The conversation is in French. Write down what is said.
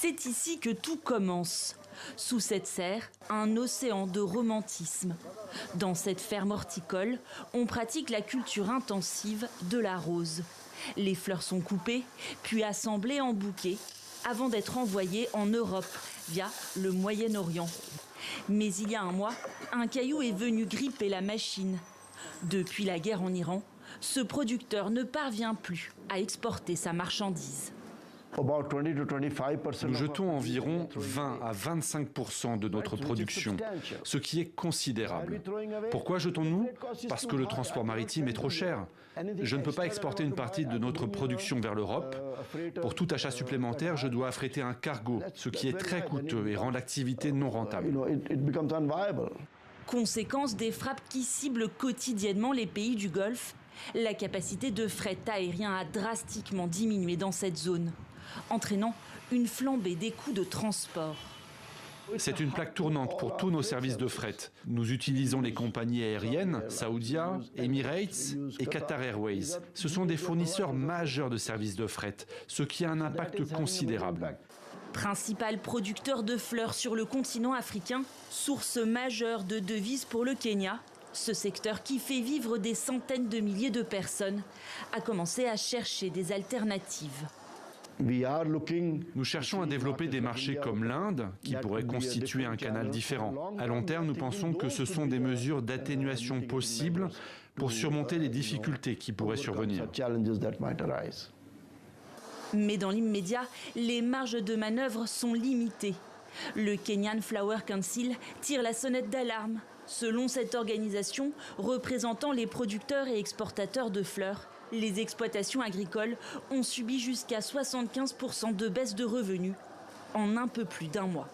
C'est ici que tout commence. Sous cette serre, un océan de romantisme. Dans cette ferme horticole, on pratique la culture intensive de la rose. Les fleurs sont coupées, puis assemblées en bouquets, avant d'être envoyées en Europe, via le Moyen-Orient. Mais il y a un mois, un caillou est venu gripper la machine. Depuis la guerre en Iran, ce producteur ne parvient plus à exporter sa marchandise. Nous jetons environ 20 à 25% de notre production, ce qui est considérable. Pourquoi jetons-nous? Parce que le transport maritime est trop cher. Je ne peux pas exporter une partie de notre production vers l'Europe. Pour tout achat supplémentaire, je dois affréter un cargo, ce qui est très coûteux et rend l'activité non rentable. Conséquence des frappes qui ciblent quotidiennement les pays du Golfe, la capacité de fret aérien a drastiquement diminué dans cette zone, entraînant une flambée des coûts de transport. C'est une plaque tournante pour tous nos services de fret. Nous utilisons les compagnies aériennes, Saudia, Emirates et Qatar Airways. Ce sont des fournisseurs majeurs de services de fret, ce qui a un impact considérable. Principal producteur de fleurs sur le continent africain, source majeure de devises pour le Kenya, ce secteur qui fait vivre des centaines de milliers de personnes a commencé à chercher des alternatives. Nous cherchons à développer des marchés comme l'Inde, qui pourraient constituer un canal différent. À long terme, nous pensons que ce sont des mesures d'atténuation possibles pour surmonter les difficultés qui pourraient survenir. Mais dans l'immédiat, les marges de manœuvre sont limitées. Le Kenyan Flower Council tire la sonnette d'alarme. Selon cette organisation, représentant les producteurs et exportateurs de fleurs, les exploitations agricoles ont subi jusqu'à 75% de baisse de revenus en un peu plus d'un mois.